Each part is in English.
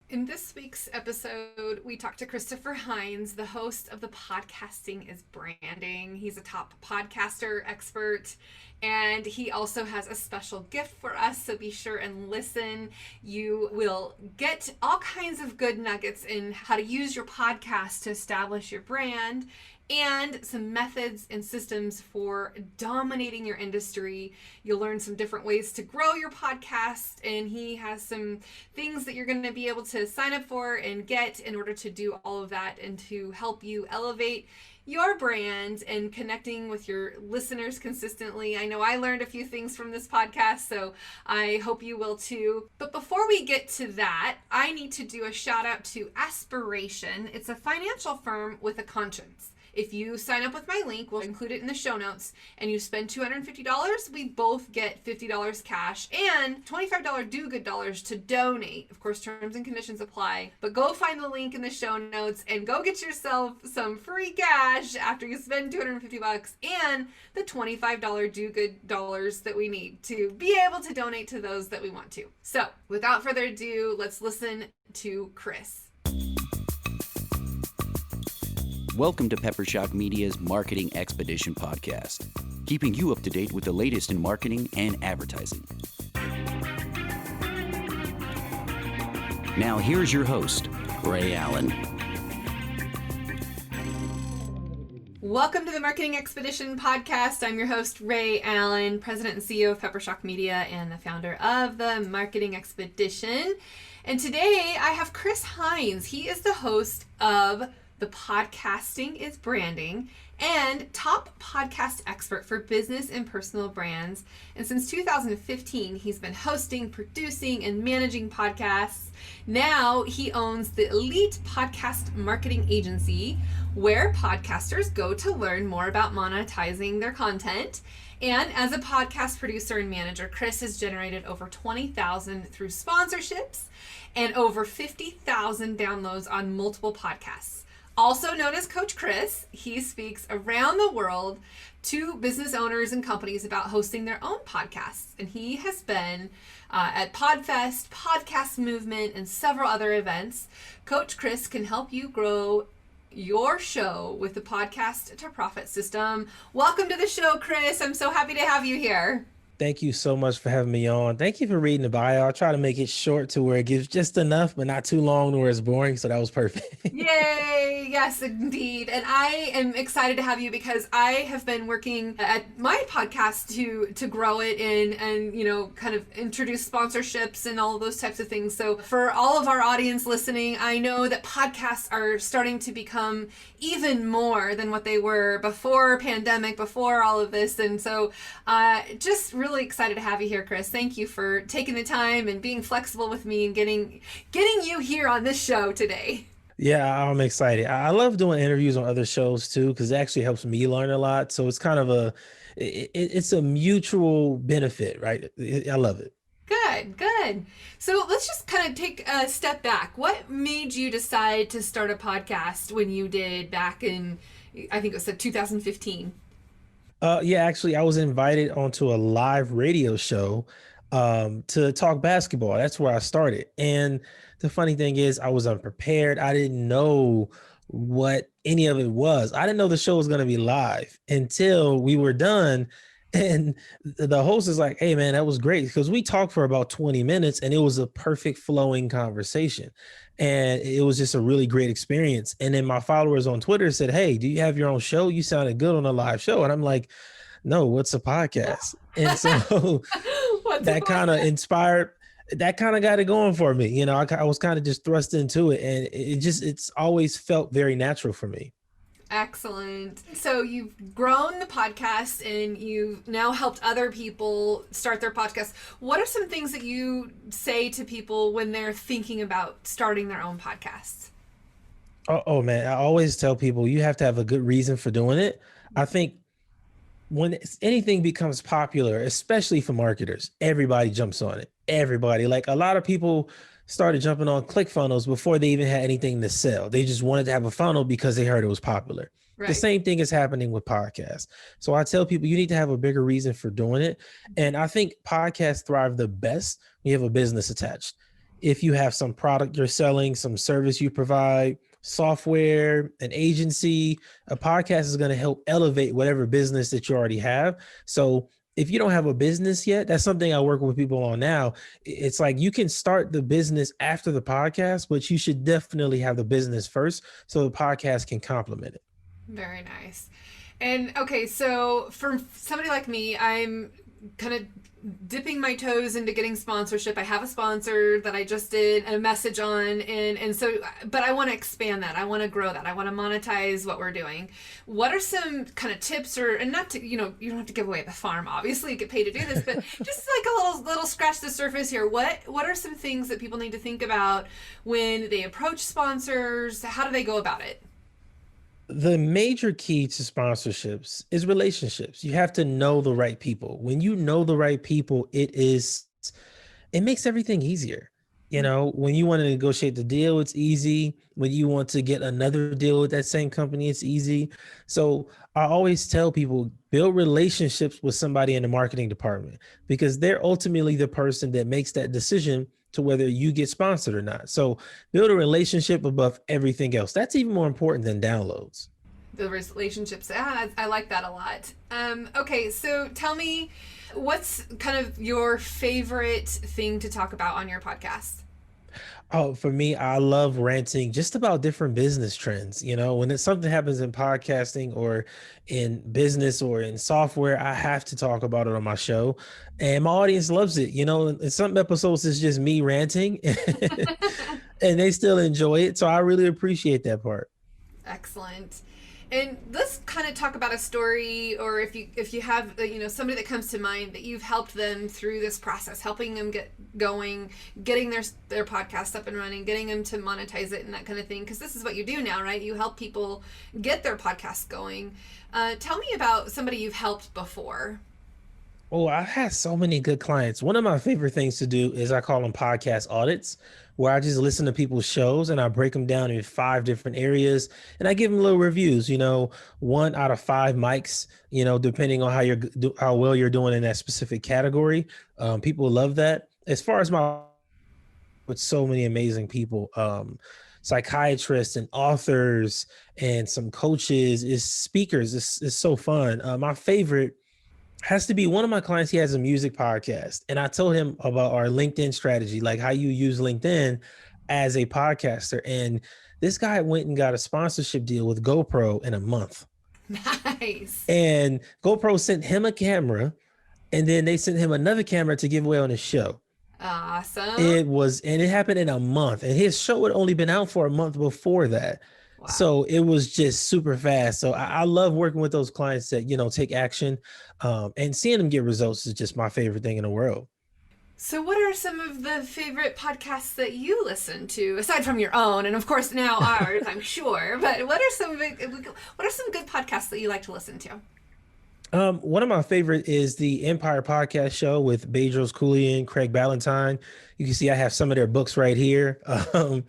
In this week's episode, we talked to Christopher Hines, the host of the Podcasting is Branding. He's a top podcaster expert, and he also has a special gift for us, so be sure and listen. You will get all kinds of good nuggets in how to use your podcast to establish your brand and some methods and systems for dominating your industry. You'll learn some different ways to grow your podcast, and he has some things that you're going to be able to sign up for and get in order to do all of that and to help you elevate your brand and connecting with your listeners consistently. I know I learned a few things from this podcast, so I hope you will too. But before we get to that, I need to do a shout out to Aspiration. It's a financial firm with a conscience. If you sign up with my link, we'll include it in the show notes, and you spend $250, we both get $50 cash and $25 do-good dollars to donate. Of course, terms and conditions apply, but go find the link in the show notes and go get yourself some free cash after you spend $250 and the $25 do-good dollars that we need to be able to donate to those that we want to. So, without further ado, let's listen to Chris. Welcome to Pepper Shock Media's Marketing Expedition podcast, keeping you up to date with the latest in marketing and advertising. Now here's your host, Ray Allen. Welcome to the Marketing Expedition podcast. I'm your host, Ray Allen, President and CEO of Pepper Shock Media and the founder of the Marketing Expedition. And today I have Chris Hines. He is the host of The Podcasting is Branding and top podcast expert for business and personal brands. And since 2015, he's been hosting, producing, and managing podcasts. Now he owns the Elite Podcast Marketing Agency, where podcasters go to learn more about monetizing their content. And as a podcast producer and manager, Chris has generated over 20,000 through sponsorships and over 50,000 downloads on multiple podcasts. Also known as Coach Chris, he speaks around the world to business owners and companies about hosting their own podcasts. And he has been at PodFest, Podcast Movement, and several other events. Coach Chris can help you grow your show with the podcast to profit system. Welcome to the show, Chris. I'm so happy to have you here. Thank you so much for having me on. Thank you for reading the bio. I'll try to make it short to where it gives just enough, but not too long to where it's boring. So that was perfect. Yay. Yes, indeed. And I am excited to have you because I have been working at my podcast to grow it and kind of introduce sponsorships and all of those types of things. So for all of our audience listening, I know that podcasts are starting to become even more than what they were before pandemic, before all of this. And so just really excited to have you here, Chris. Thank you for taking the time and being flexible with me and getting you here on this show today. Yeah, I'm excited. I love doing interviews on other shows too, because it actually helps me learn a lot. So it's kind of it's a mutual benefit, right? I love it. Good. So let's just kind of take a step back. What made you decide to start a podcast when you did back in, I think it was 2015? Yeah, actually, I was invited onto a live radio show to talk basketball. That's where I started. And the funny thing is, I was unprepared. I didn't know what any of it was. I didn't know the show was going to be live until we were done. And the host is like, hey, man, that was great. Because we talked for about 20 minutes and it was a perfect flowing conversation. And it was just a really great experience. And then my followers on Twitter said, hey, do you have your own show? You sounded good on a live show. And I'm like, no, what's a podcast? And so that kind of inspired, that kind of got it going for me. You know, I was kind of just thrust into it, and it's always felt very natural for me. Excellent. So you've grown the podcast and you've now helped other people start their podcast. What are some things that you say to people when they're thinking about starting their own podcasts? Oh man, I always tell people you have to have a good reason for doing it. I think when anything becomes popular, especially for marketers, everybody jumps on it. Everybody, like a lot of people started jumping on ClickFunnels before they even had anything to sell. They just wanted to have a funnel because they heard it was popular. Right. The same thing is happening with podcasts. So I tell people you need to have a bigger reason for doing it. And I think podcasts thrive the best when you have a business attached. if you have some product you're selling, some service you provide, software, an agency, a podcast is going to help elevate whatever business that you already have. So if you don't have a business yet, that's something I work with people on now. It's like you can start the business after the podcast, but you should definitely have the business first so the podcast can complement it. Very nice. And okay, so for somebody like me, I'm kind of dipping my toes into getting sponsorship. I have a sponsor that I just did a message on, and so, but I want to expand that. I want to grow that. I want to monetize what we're doing. What are some kind of tips, or, and not to, you don't have to give away the farm, obviously, you get paid to do this, but just like a little scratch the surface here. What are some things that people need to think about when they approach sponsors? How do they go about it? The major key to sponsorships is relationships. You have to know the right people. When you know the right people, it makes everything easier. When you want to negotiate the deal, it's easy. When you want to get another deal with that same company, it's easy. So I always tell people, build relationships with somebody in the marketing department, because they're ultimately the person that makes that decision to whether you get sponsored or not. So build a relationship above everything else. That's even more important than downloads. The relationships. I like that a lot. Okay, so tell me, what's kind of your favorite thing to talk about on your podcast? Oh, for me, I love ranting just about different business trends. When something happens in podcasting or in business or in software, I have to talk about it on my show. And my audience loves it. In some episodes, it's just me ranting and they still enjoy it. So I really appreciate that part. Excellent. And let's kind of talk about a story, or if you have somebody that comes to mind that you've helped them through this process, helping them get going, getting their podcast up and running, getting them to monetize it and that kind of thing. Because this is what you do now, right? You help people get their podcast going. Tell me about somebody you've helped before. Oh, I've had so many good clients. One of my favorite things to do is I call them podcast audits, where I just listen to people's shows and I break them down in 5 different areas and I give them little reviews, 1 out of 5 mics, depending on how well you're doing in that specific category. People love that. As far as with so many amazing people, psychiatrists and authors and some coaches, is speakers. It's so fun. My favorite has to be one of my clients. He has a music podcast, and I told him about our LinkedIn strategy, like how you use LinkedIn as a podcaster. And this guy went and got a sponsorship deal with GoPro in a month. Nice. And GoPro sent him a camera, and then they sent him another camera to give away on his show. Awesome. It happened in a month, and his show had only been out for a month before that. Wow. So it was just super fast. So I love working with those clients that, take action, and seeing them get results is just my favorite thing in the world. So what are some of the favorite podcasts that you listen to, aside from your own, and of course now ours, I'm sure, but what are some good podcasts that you like to listen to? One of my favorite is the Empire Podcast Show with Bedros Keuilian, Craig Ballantyne. You can see I have some of their books right here. Nice.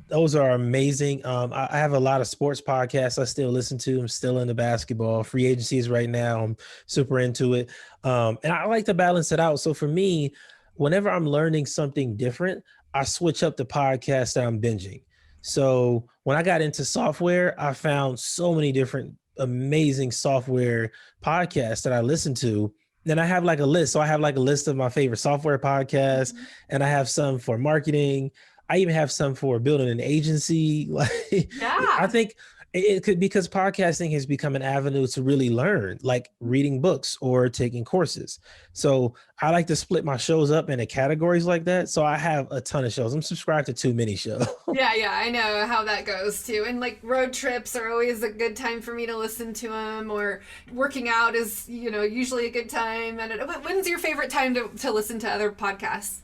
Those are amazing. I have a lot of sports podcasts I still listen to. I'm still into basketball. Free agencies right now. I'm super into it. And I like to balance it out. So for me, whenever I'm learning something different, I switch up the podcast that I'm binging. So when I got into software, I found so many different amazing software podcasts that I listen to. Then I have like a list. So I have like a list of my favorite software podcasts, and I have some for marketing. I even have some for building an agency. I think it could, because podcasting has become an avenue to really learn, like reading books or taking courses. So I like to split my shows up into categories like that. So I have a ton of shows. I'm subscribed to too many shows. Yeah, I know how that goes too. And like road trips are always a good time for me to listen to them, or working out is, usually a good time. And when's your favorite time to listen to other podcasts?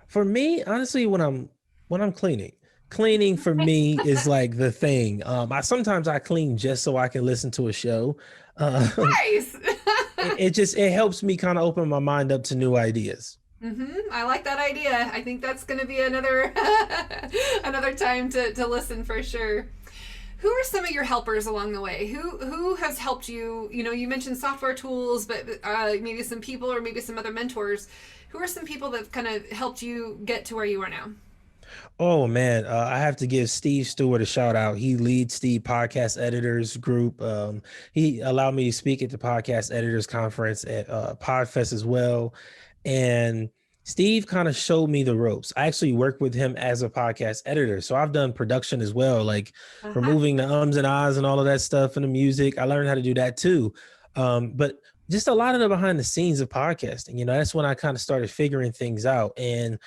For me, honestly, when I'm cleaning for me is like the thing. Sometimes I clean just so I can listen to a show. Nice. it helps me kind of open my mind up to new ideas. Mm-hmm. I like that idea. I think that's going to be another time to listen for sure. Who are some of your helpers along the way? Who has helped you? You know, you mentioned software tools, but maybe some people or maybe some other mentors. Who are some people that kind of helped you get to where you are now? Oh man, I have to give Steve Stewart a shout out. He leads the podcast editors group. He allowed me to speak at the podcast editors conference at Podfest as well. And Steve kind of showed me the ropes. I actually worked with him as a podcast editor. So I've done production as well, like Uh-huh. removing the ums and ahs and all of that stuff and the music. I learned how to do that too. But just a lot of the behind the scenes of podcasting, that's when I kind of started figuring things out. And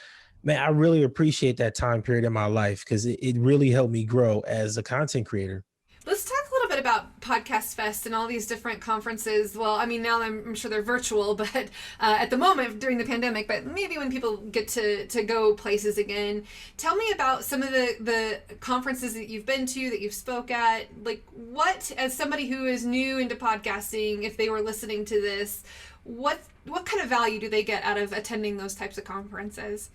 man, I really appreciate that time period in my life because it really helped me grow as a content creator. Let's talk a little bit about Podcast Fest and all these different conferences. Well, I mean, now I'm sure they're virtual, but at the moment during the pandemic, but maybe when people get to go places again, tell me about some of the conferences that you've been to, that you've spoke at. Like, what, as somebody who is new into podcasting, if they were listening to this, what kind of value do they get out of attending those types of conferences?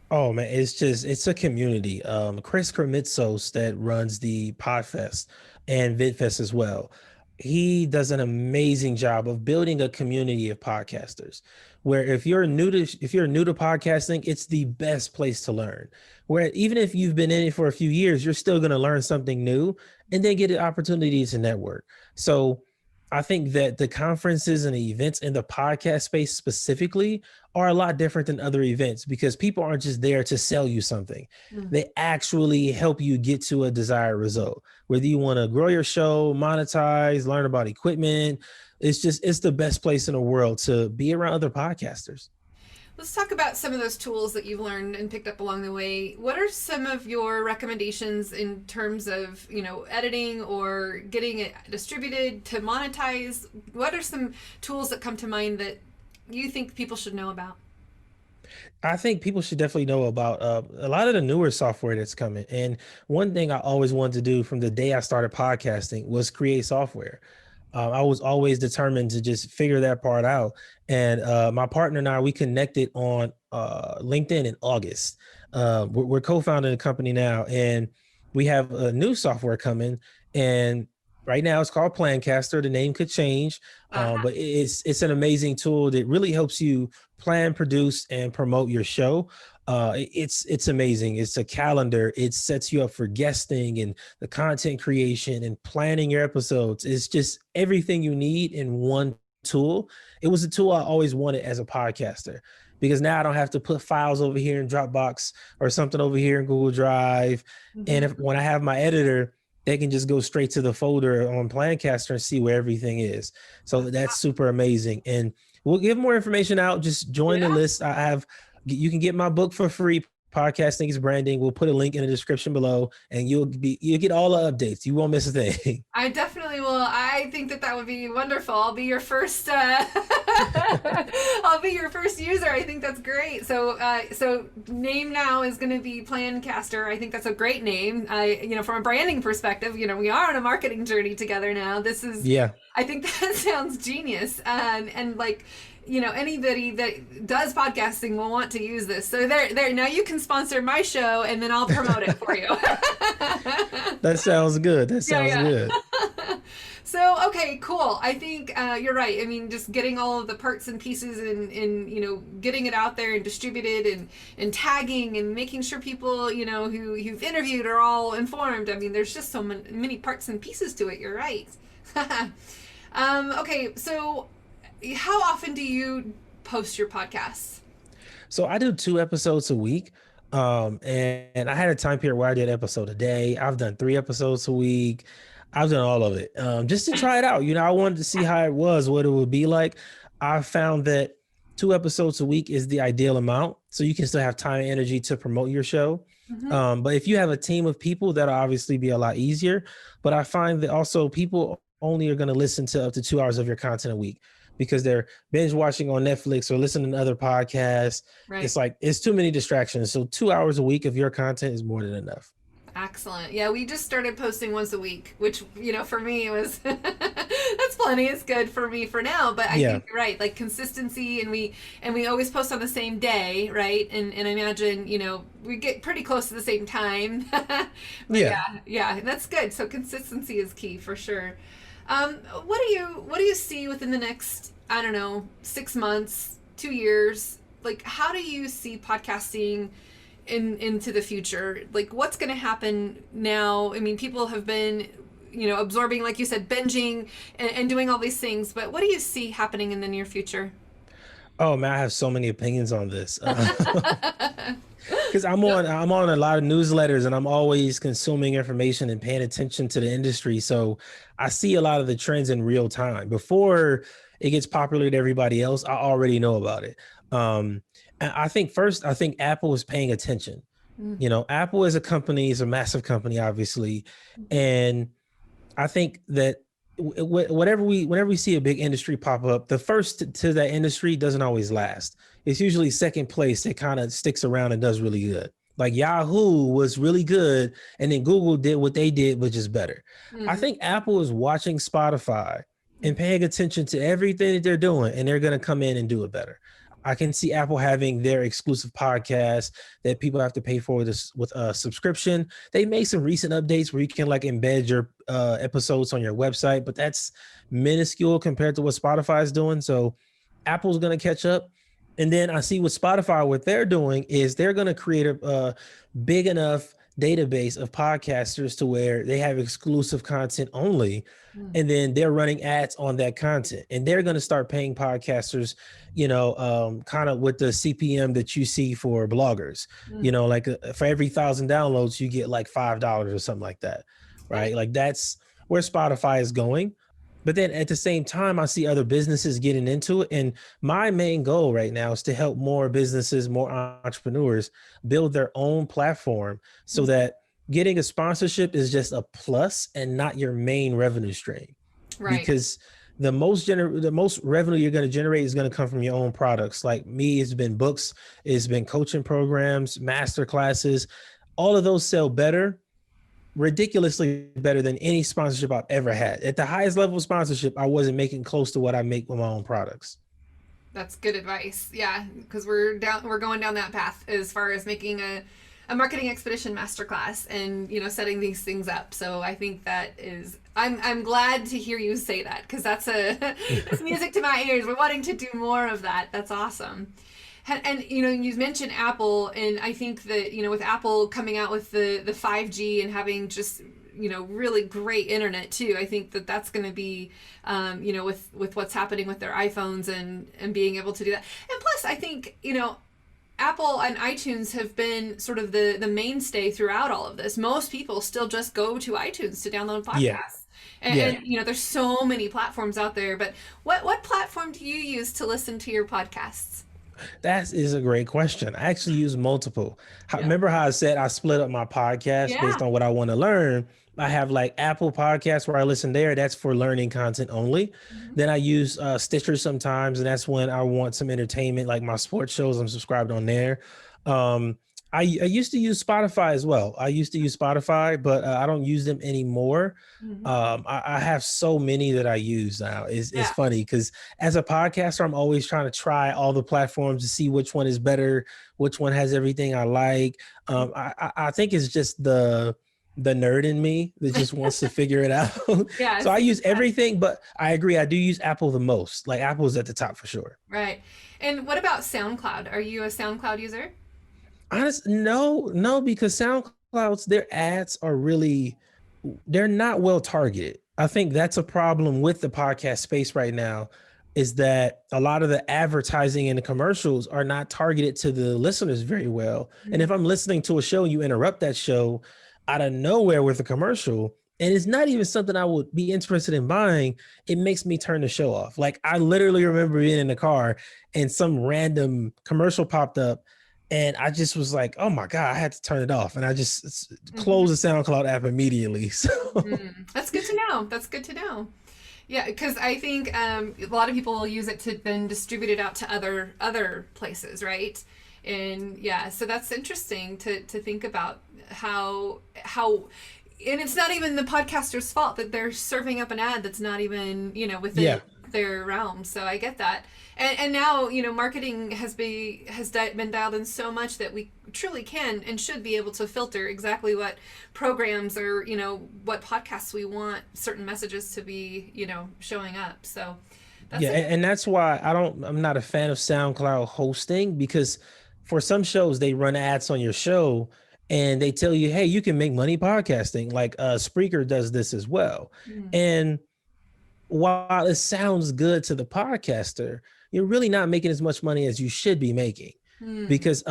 Oh man, it's a community. Chris Krimitsos that runs the Podfest and VidFest as well. He does an amazing job of building a community of podcasters. Where if you're new to podcasting, it's the best place to learn. Where even if you've been in it for a few years, you're still going to learn something new and then get an opportunity to network. So I think that the conferences and the events in the podcast space specifically are a lot different than other events because people aren't just there to sell you something. Mm. They actually help you get to a desired result. Whether you want to grow your show, monetize, learn about equipment, it's the best place in the world to be around other podcasters. Let's talk about some of those tools that you've learned and picked up along the way. What are some of your recommendations in terms of, editing or getting it distributed to monetize? What are some tools that come to mind that you think people should know about? I think people should definitely know about a lot of the newer software that's coming. And one thing I always wanted to do from the day I started podcasting was create software. I was always determined to just figure that part out. And my partner and I, we connected on LinkedIn in August. We're co-founding a company now, and we have a new software coming. And right now, it's called Plancaster. The name could change, Uh-huh. but it's an amazing tool that really helps you plan, produce, and promote your show. It's amazing. It's a calendar. It sets you up for guesting and the content creation and planning your episodes. It's just everything you need in one tool. It was a tool I always wanted as a podcaster because now I don't have to put files over here in Dropbox or something over here in Google Drive. And Mm-hmm. if when I have my editor, they can just go straight to the folder on Plancaster and see where everything is. So that's super amazing. And we'll give more information out. Just join the Yeah. list. You can get my book for free. Podcasting is Branding. We'll put a link in the description below, and you'll get all the updates. You won't miss a thing. I definitely will. I think that would be wonderful. I'll be your first. I'll be your first user. I think that's great. So name now is going to be Plancaster. I think that's a great name. From a branding perspective, we are on a marketing journey together now. This is. Yeah. I think that sounds genius. And like, anybody that does podcasting will want to use this. So there. Now you can sponsor my show, and then I'll promote it for you. That sounds good. That sounds good. So, okay, cool. I think you're right. I mean, just getting all of the parts and pieces and getting it out there and distributed and tagging and making sure people, who you've interviewed are all informed. I mean, there's just so many parts and pieces to it. You're right. Okay, so how often do you post your podcasts? So I do 2 episodes a week. And I had a time period where I did episode a day. I've done 3 episodes a week. I've done all of it just to try it out. I wanted to see how it was, what it would be like. I found that 2 episodes a week is the ideal amount. So you can still have time and energy to promote your show. Mm-hmm. But if you have a team of people, that'll obviously be a lot easier. But I find that also people only are going to listen to up to 2 hours of your content a week because they're binge watching on Netflix or listening to other podcasts. Right. It's like, it's too many distractions. So 2 hours a week of your content is more than enough. Excellent. Yeah, we just started posting once a week, which, for me was That's plenty. It's good for me for now, but I Yeah. think you're right. Like consistency, and we always post on the same day, right? And I imagine we get pretty close to the same time. But Yeah. yeah, that's good. So consistency is key for sure. What do you see within the next, I don't know, 6 months, 2 years? Like, how do you see podcasting into the future? Like, what's going to happen now? I mean, people have been, absorbing, like you said, binging and doing all these things. But what do you see happening in the near future? Oh man, I have so many opinions on this. Because I'm on a lot of newsletters and I'm always consuming information and paying attention to the industry. So I see a lot of the trends in real time. Before it gets popular to everybody else, I already know about it. Um, and I think Apple is paying attention. Mm. Apple is a company, is a massive company, obviously. And I think that whenever we see a big industry pop up, the first to that industry doesn't always last. It's usually second place that kind of sticks around and does really good. Like Yahoo was really good, and then Google did what they did, which is better. I Mm-hmm. think Apple is watching Spotify and paying attention to everything that they're doing, and they're going to come in and do it better. I can see Apple having their exclusive podcast that people have to pay for this with a subscription. They made some recent updates where you can like embed your episodes on your website, but that's minuscule compared to what Spotify is doing. So Apple's going to catch up. And then I see with Spotify, what they're doing is they're going to create a big enough database of podcasters to where they have exclusive content only. And then they're running ads on that content, and they're going to start paying podcasters, kind of with the CPM that you see for bloggers, Mm-hmm. like for every 1,000 downloads, you get like $5 or something like that. Right. Like that's where Spotify is going. But then at the same time, I see other businesses getting into it. And my main goal right now is to help more businesses, more entrepreneurs build their own platform so that getting a sponsorship is just a plus and not your main revenue stream. Right. Because the most revenue you're going to generate is going to come from your own products. Like me, it's been books, it's been coaching programs, master classes. All of those sell better, ridiculously better than any sponsorship I've ever had. At the highest level of sponsorship, I wasn't making close to what I make with my own products. That's good advice. Yeah, because we're going down that path as far as making a marketing expedition masterclass and setting these things up. So I think that is I'm glad to hear you say that, because that's music to my ears. We're wanting to do more of that. That's awesome. And you mentioned Apple, and I think that with Apple coming out with the 5G and having just really great internet too, I think that that's going to be with what's happening with their iPhones and being able to do that. And plus, I think Apple and iTunes have been sort of the mainstay throughout all of this. Most people still just go to iTunes to download podcasts. Yeah. And there's so many platforms out there. But what platform do you use to listen to your podcasts? That is a great question. I actually use multiple. Yeah. Remember how I said I split up my podcast based on what I want to learn? I have like Apple Podcasts where I listen there. That's for learning content only. Mm-hmm. Then I use Stitcher sometimes, and that's when I want some entertainment, like my sports shows. I'm subscribed on there. I used to use Spotify as well. I used to use Spotify, but I don't use them anymore. Mm-hmm. I have so many that I use now. It's funny because as a podcaster, I'm always trying to try all the platforms to see which one is better, which one has everything I like. I think it's just the nerd in me that just wants to figure it out. Yeah. So I use everything, but I agree. I do use Apple the most. Like Apple's at the top for sure. Right. And what about SoundCloud? Are you a SoundCloud user? Honestly, no, because SoundClouds, their ads are really, they're not well targeted. I think that's a problem with the podcast space right now, is that a lot of the advertising and the commercials are not targeted to the listeners very well. And if I'm listening to a show and you interrupt that show out of nowhere with a commercial, and it's not even something I would be interested in buying, it makes me turn the show off. Like I literally remember being in the car and some random commercial popped up, and I just was like, oh my God, I had to turn it off. And I just closed the SoundCloud app immediately. So That's good to know. That's good to know. Yeah, because I think a lot of people will use it to then distribute it out to other places, right? And yeah, so that's interesting to think about how and it's not even the podcaster's fault that they're serving up an ad that's not even, within Yeah. their realm. So I get that. And now, marketing has been dialed in so much that we truly can and should be able to filter exactly what programs or, what podcasts we want certain messages to be, showing up. So that's Yeah, and that's why I'm not a fan of SoundCloud hosting, because for some shows they run ads on your show and they tell you, hey, you can make money podcasting. Like Spreaker does this as well. mm, And while it sounds good to the podcaster, you're really not making as much money as you should be making. mm, Because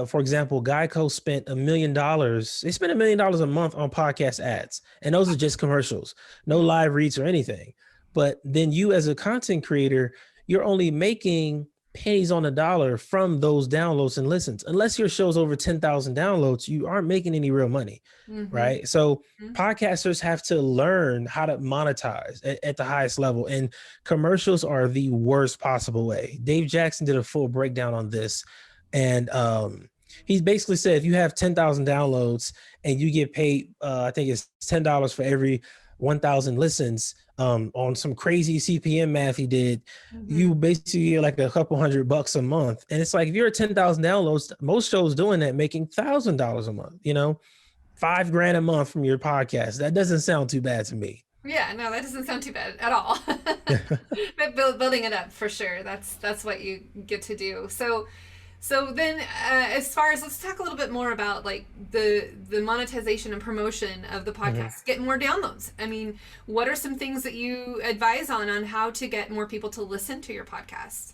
for example, Geico spent $1 million. They spent $1 million a month on podcast ads, and those are just commercials, no mm, live reads or anything. But then you, as a content creator, you're only making pennies on the dollar from those downloads and listens. Unless your show's over 10,000 downloads, you aren't making any real money, mm-hmm, right? So mm-hmm, podcasters have to learn how to monetize at the highest level, and commercials are the worst possible way. Dave Jackson did a full breakdown on this, and he basically said if you have 10,000 downloads and you get paid, I think it's $10 for every 1,000 listens, on some crazy CPM math he did, mm-hmm. you basically get like a couple $100 a month. And it's like, if you're at 10,000 downloads, most shows doing that making $1,000 a month, $5,000 a month from your podcast. That doesn't sound too bad to me. Yeah, no, that doesn't sound too bad at all. But building it up for sure. That's what you get to do. So then, as far as, let's talk a little bit more about like the monetization and promotion of the Mhm. podcast, get more downloads. I mean, what are some things that you advise on how to get more people to listen to your podcast?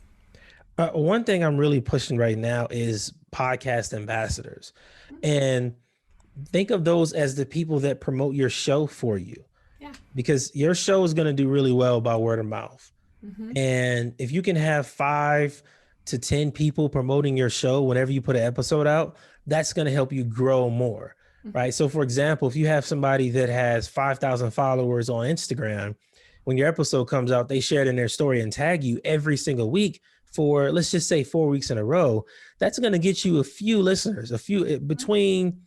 One thing I'm really pushing right now is podcast ambassadors. And think of those as the people that promote your show for you, Yeah. because your show is going to do really well by word of mouth. Mm-hmm. And if you can have 5 to 10 people promoting your show whenever you put an episode out, that's going to help you grow more, Mm-hmm. right? So for example, if you have somebody that has 5,000 followers on Instagram, when your episode comes out, they share it in their story and tag you every single week for, let's just say, 4 weeks in a row. That's going to get you a few listeners, between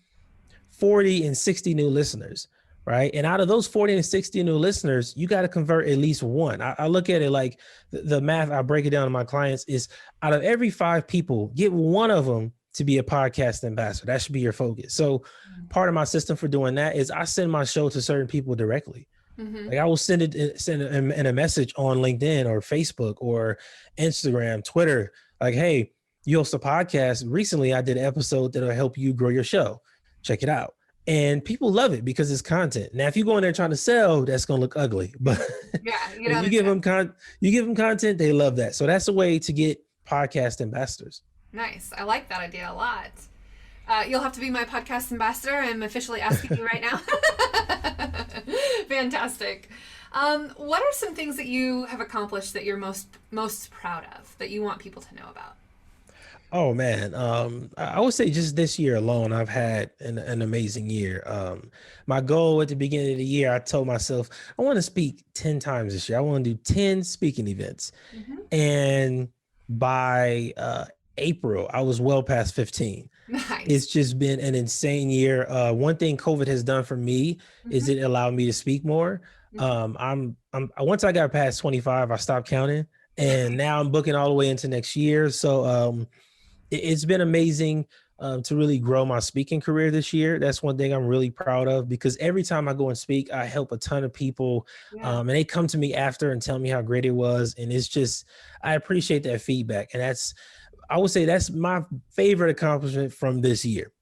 40 and 60 new listeners, right? And out of those 40 and 60 new listeners, you got to convert at least one. I look at it like the math, I break it down to my clients is, out of every 5 people, get one of them to be a podcast ambassador. That should be your focus. So part of my system for doing that is I send my show to certain people directly. Mm-hmm. Like I will send it in a message on LinkedIn or Facebook or Instagram, Twitter. Like, hey, you host a podcast. Recently, I did an episode that'll help you grow your show. Check it out. And people love it because it's content. Now, if you go in there trying to sell, that's going to look ugly. But Yeah, if you give them content, they love that. So that's a way to get podcast ambassadors. Nice. I like that idea a lot. You'll have to be my podcast ambassador. I'm officially asking you right now. Fantastic. What are some things that you have accomplished that you're most proud of, that you want people to know about? Oh man, I would say just this year alone, I've had an amazing year. My goal at the beginning of the year, I told myself I want to speak 10 times this year. I want to do 10 speaking events, Mm-hmm. and by April, I was well past 15. Nice. It's just been an insane year. One thing COVID has done for me is Mm-hmm. it allowed me to speak more. Once I got past 25, I stopped counting, and now I'm booking all the way into next year. So it's been amazing to really grow my speaking career this year. That's one thing I'm really proud of, because every time I go and speak, I help a ton of people, Yeah. and they come to me after and tell me how great it was. And it's just, I appreciate that feedback. And I would say that's my favorite accomplishment from this year.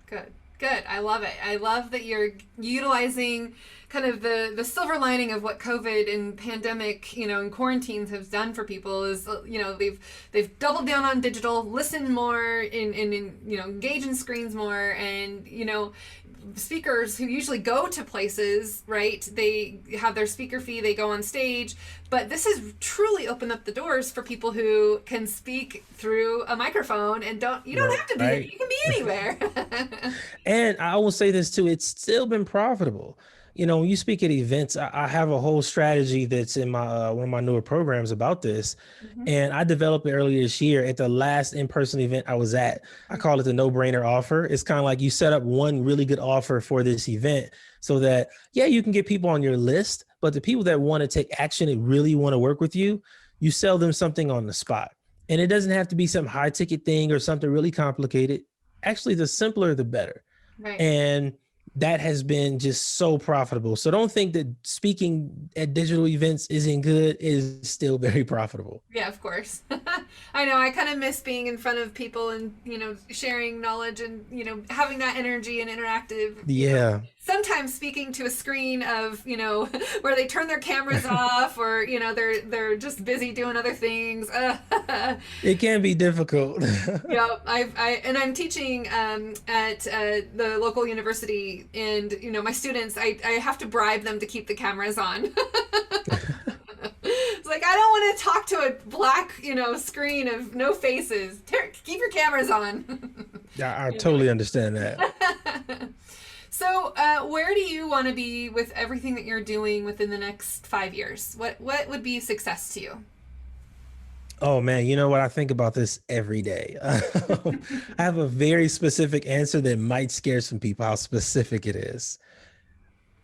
Good. Good. I love it. I love that you're utilizing kind of the silver lining of what COVID and pandemic, and quarantines have done for people is, they've doubled down on digital, listen more, and engage in screens more, and, speakers who usually go to places, right? They have their speaker fee, they go on stage, but this has truly opened up the doors for people who can speak through a microphone and you don't have to be, Right. you can be anywhere. And I will say this too, it's still been profitable. when you speak at events, I have a whole strategy that's in my one of my newer programs about this. Mm-hmm. And I developed it earlier this year at the last in-person event I was at. I call it the no-brainer offer. It's kind of like you set up one really good offer for this event so that, yeah, you can get people on your list, but the people that want to take action and really want to work with you, you sell them something on the spot. And it doesn't have to be some high ticket thing or something really complicated. Actually, the simpler, the better. Right. And that has been just so profitable. So don't think that speaking at digital events isn't good. It is still very profitable. Yeah, of course. I know. I kind of miss being in front of people and, sharing knowledge and, having that energy and interactive. Yeah. Sometimes speaking to a screen of, where they turn their cameras off or, they're just busy doing other things. It can be difficult. Yeah, I'm teaching at the local university, and my students, I have to bribe them to keep the cameras on. It's like, I don't want to talk to a black screen of no faces. Keep your cameras on. Yeah, I totally understand that. So where do you want to be with everything that you're doing within the next 5 years? What would be success to you? Oh man, you know what? I think about this every day. I have a very specific answer that might scare some people, how specific it is.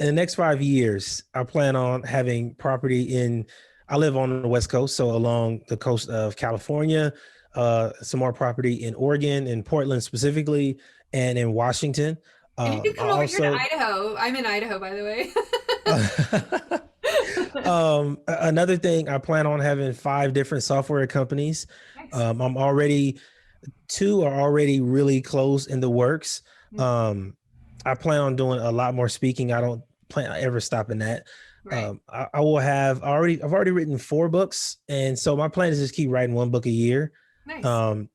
In the next 5 years, I plan on having property I live on the West Coast, so along the coast of California, some more property in Oregon, in Portland specifically, and in Washington. And you can come over here to Idaho. I'm in Idaho, by the way. Another thing, I plan on having 5 different software companies. Nice. Two are already really close in the works. I plan on doing a lot more speaking. I don't plan on ever stopping that. Right. I've already written 4 books. And so my plan is just keep writing 1 book a year. Nice.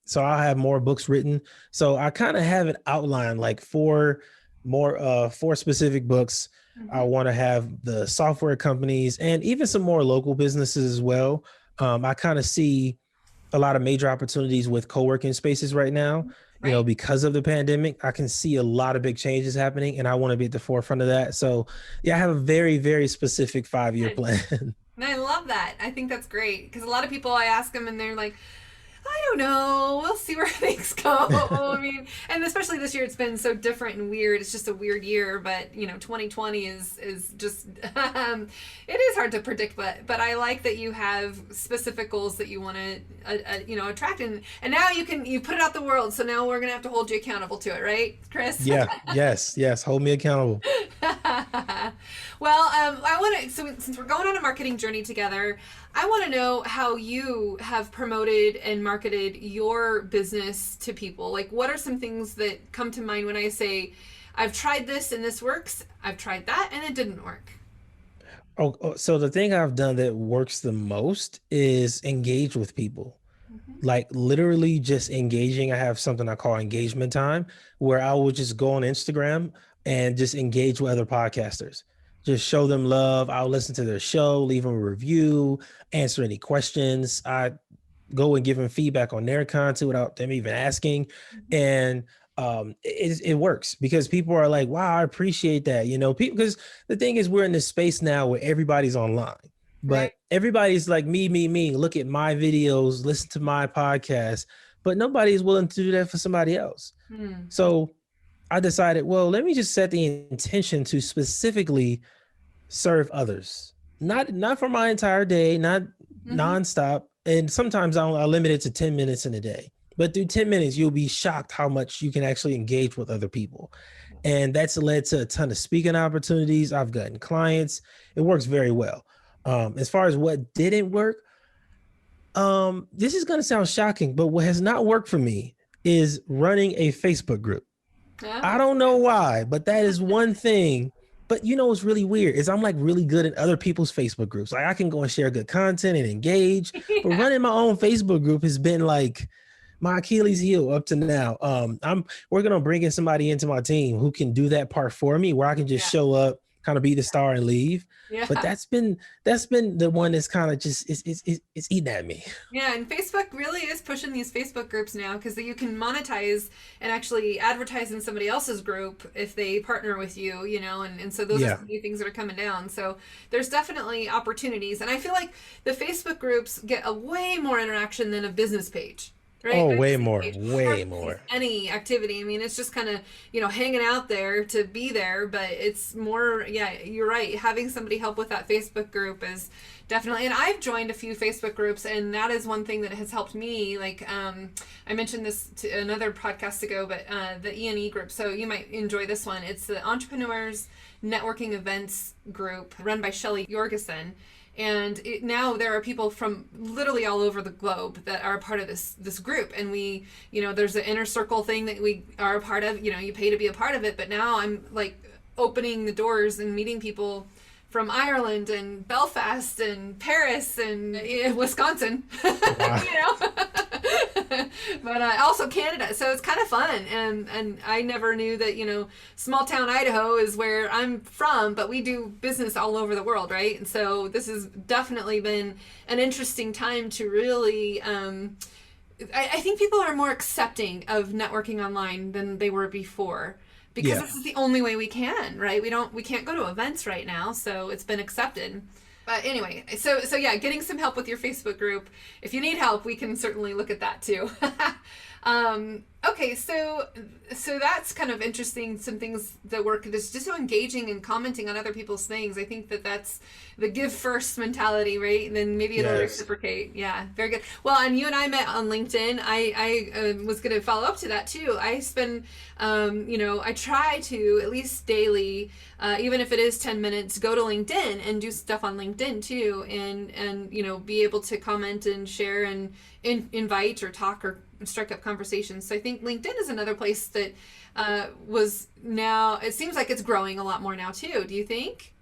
So I'll have more books written. So I kind of have it outlined like 4 specific books. Mm-hmm. I want to have the software companies and even some more local businesses as well. I kind of see a lot of major opportunities with co-working spaces right now. Right. Because of the pandemic, I can see a lot of big changes happening and I want to be at the forefront of that. So yeah, I have a very, very specific 5-year plan. And I love that. I think that's great because a lot of people, I ask them and they're like, I don't know. We'll see where things go. I mean, and especially this year, it's been so different and weird. It's just a weird year, but 2020 is just, it is hard to predict, but I like that you have specific goals that you want to, attract. And now you put it out the world. So now we're going to have to hold you accountable to it. Right, Chris? Yeah. Yes. Hold me accountable. Well, I want to, so since we're going on a marketing journey together, I want to know how you have promoted and marketed your business to people. Like, what are some things that come to mind when I say, I've tried this and this works, I've tried that and it didn't work? Oh, so the thing I've done that works the most is engage with people. Mm-hmm. Like literally just engaging. I have something I call engagement time where I will just go on Instagram and just engage with other podcasters. Just show them love. I'll listen to their show, leave them a review, answer any questions. I go and give them feedback on their content without them even asking. And it works because people are like, wow, I appreciate that. Because the thing is, we're in this space now where everybody's online, but everybody's like me, look at my videos, listen to my podcast, but nobody is willing to do that for somebody else. So I decided, well, let me just set the intention to specifically serve others, not for my entire day, not nonstop. And sometimes I'll limit it to 10 minutes in a day, but through 10 minutes, you'll be shocked how much you can actually engage with other people. And that's led to a ton of speaking opportunities. I've gotten clients. It works very well. As far as what didn't work, this is going to sound shocking, but what has not worked for me is running a Facebook group. I don't know why, but that is one thing. But what's really weird is I'm like really good in other people's Facebook groups. Like I can go and share good content and engage, but running my own Facebook group has been like my Achilles heel up to now. I'm working on bringing somebody into my team who can do that part for me, where I can just show up, kind of be the star and leave. Yeah. But that's been the one that's kind of just it's eating at me. Yeah, and Facebook really is pushing these Facebook groups now because you can monetize and actually advertise in somebody else's group if they partner with you, and so those are some new things that are coming down. So there's definitely opportunities. And I feel like the Facebook groups get a way more interaction than a business page. Right? Oh, way more. Any activity. I mean, it's just kind of, hanging out there to be there, but it's more, yeah, you're right. Having somebody help with that Facebook group is definitely, and I've joined a few Facebook groups, and that is one thing that has helped me. Like, I mentioned this to another podcast ago, but the E&E group, so you might enjoy this one. It's the Entrepreneurs Networking Events group run by Shelly Jorgensen. And now there are people from literally all over the globe that are a part of this group. And we, there's an inner circle thing that we are a part of, you pay to be a part of it. But now I'm like opening the doors and meeting people from Ireland and Belfast and Paris and Wisconsin, Wow. but also Canada. So it's kind of fun. And I never knew that, small town Idaho is where I'm from, but we do business all over the world, right? And so this has definitely been an interesting time to really, I think people are more accepting of networking online than they were before. Because this is the only way we can, right? We can't go to events right now, so it's been accepted. But anyway, so yeah, getting some help with your Facebook group. If you need help, we can certainly look at that too. Okay, so that's kind of interesting. Some things that work is just so engaging and commenting on other people's things. I think that's the give first mentality, right? And then maybe it'll reciprocate. Yeah, very good. Well, and you and I met on LinkedIn. I was going to follow up to that too. I spend, I try to at least daily, even if it is 10 minutes, go to LinkedIn and do stuff on LinkedIn too, and be able to comment and share and invite or talk or strike up conversations. So I think LinkedIn is another place that was now, it seems like it's growing a lot more now too. Do you think?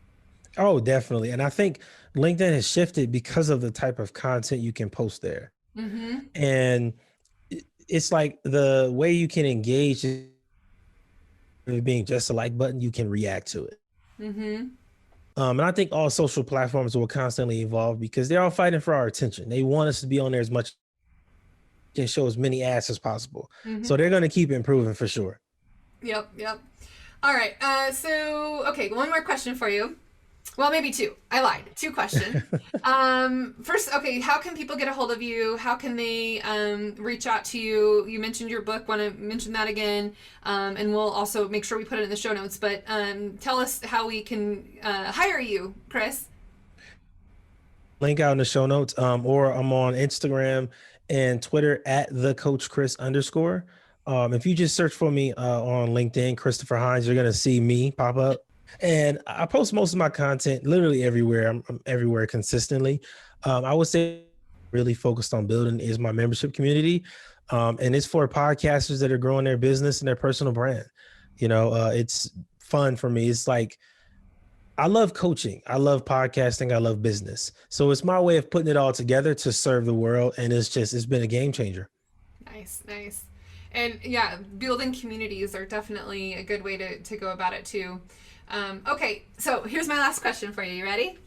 Oh, definitely. And I think LinkedIn has shifted because of the type of content you can post there. Mm-hmm. And it's like the way you can engage is being just a like button, you can react to it. Mm-hmm. And I think all social platforms will constantly evolve because they're all fighting for our attention. They want us to be on there as much and show as many ads as possible. Mm-hmm. So they're going to keep improving for sure. Yep. All right. Okay, one more question for you. Well, maybe two. I lied. Two questions. First, okay, how can people get a hold of you? How can they reach out to you? You mentioned your book. Want to mention that again? And we'll also make sure we put it in the show notes. But tell us how we can hire you, Chris. Link out in the show notes. Or I'm on Instagram and Twitter at @thecoachchris_. If you just search for me on LinkedIn, Christopher Hines, you're going to see me pop up. And I post most of my content literally everywhere. I'm everywhere consistently. I would say really focused on building is my membership community. And it's for podcasters that are growing their business and their personal brand. It's fun for me. It's like, I love coaching. I love podcasting. I love business. So it's my way of putting it all together to serve the world. And it's been a game changer. Nice. And yeah, building communities are definitely a good way to go about it too. Okay, so here's my last question for you. You ready?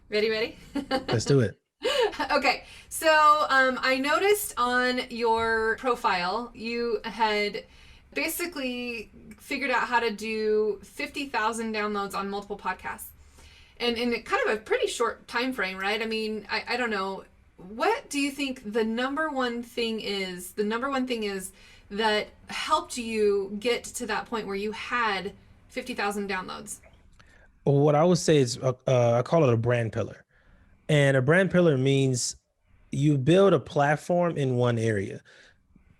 Ready? Let's do it. Okay, so I noticed on your profile you had basically figured out how to do 50,000 downloads on multiple podcasts, and in kind of a pretty short time frame, right? I mean, I don't know. What do you think the number one thing is that helped you get to that point where you had 50,000 downloads? Well, what I would say is I call it a brand pillar. And a brand pillar means you build a platform in one area.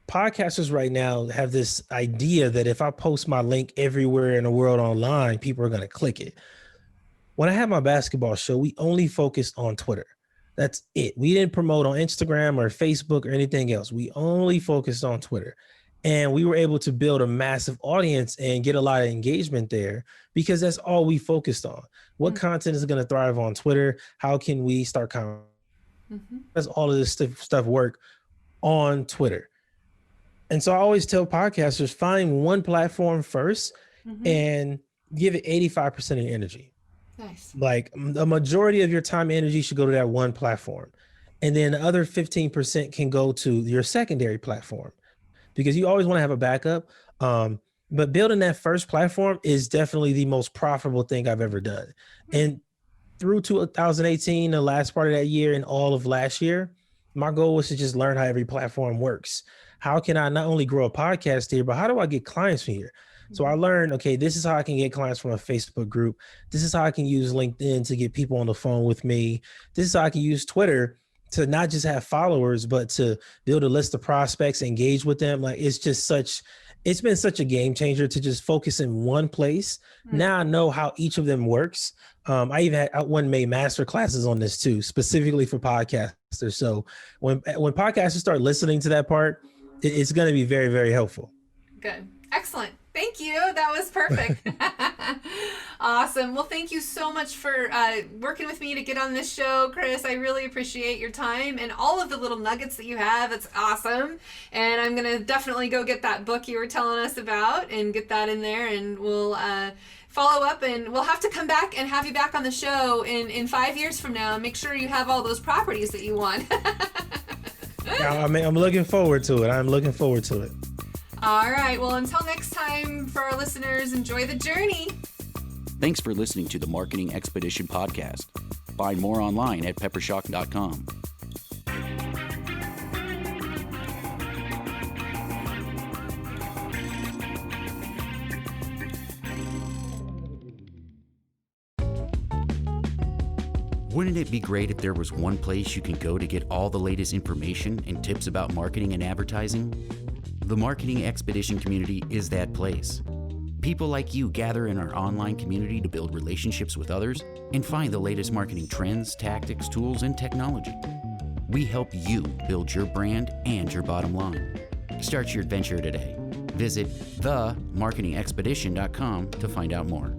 Podcasters right now have this idea that if I post my link everywhere in the world online, people are going to click it. When I had my basketball show, we only focused on Twitter. That's it. We didn't promote on Instagram or Facebook or anything else. We only focused on Twitter. And we were able to build a massive audience and get a lot of engagement there because that's all we focused on. What content is going to thrive on Twitter? How can we start commenting? Does all of this stuff work on Twitter? And so I always tell podcasters, find one platform first and give it 85% of your energy. Nice. Like the majority of your time and energy should go to that one platform. And then the other 15% can go to your secondary platform because you always want to have a backup. But building that first platform is definitely the most profitable thing I've ever done. And through 2018, the last part of that year and all of last year, my goal was to just learn how every platform works. How can I not only grow a podcast here, but how do I get clients from here? So I learned, okay, this is how I can get clients from a Facebook group. This is how I can use LinkedIn to get people on the phone with me. This is how I can use Twitter to not just have followers, but to build a list of prospects, engage with them. Like it's been such a game changer to just focus in one place. Now I know how each of them works. I even had one made master classes on this too, specifically for podcasters. So when podcasters start listening to that part, it's going to be very, very helpful. Good. Excellent. Thank you. That was perfect. Awesome. Well, thank you so much for working with me to get on this show, Chris. I really appreciate your time and all of the little nuggets that you have. It's awesome. And I'm going to definitely go get that book you were telling us about and get that in there. And we'll follow up, and we'll have to come back and have you back on the show in 5 years from now and make sure you have all those properties that you want. Yeah, I'm looking forward to it. I'm looking forward to it. All right. Well, until next time, for our listeners, enjoy the journey. Thanks for listening to the Marketing Expedition podcast. Find more online at peppershock.com. Wouldn't it be great if there was one place you can go to get all the latest information and tips about marketing and advertising? The Marketing Expedition community is that place. People like you gather in our online community to build relationships with others and find the latest marketing trends, tactics, tools, and technology. We help you build your brand and your bottom line. Start your adventure today. Visit themarketingexpedition.com to find out more.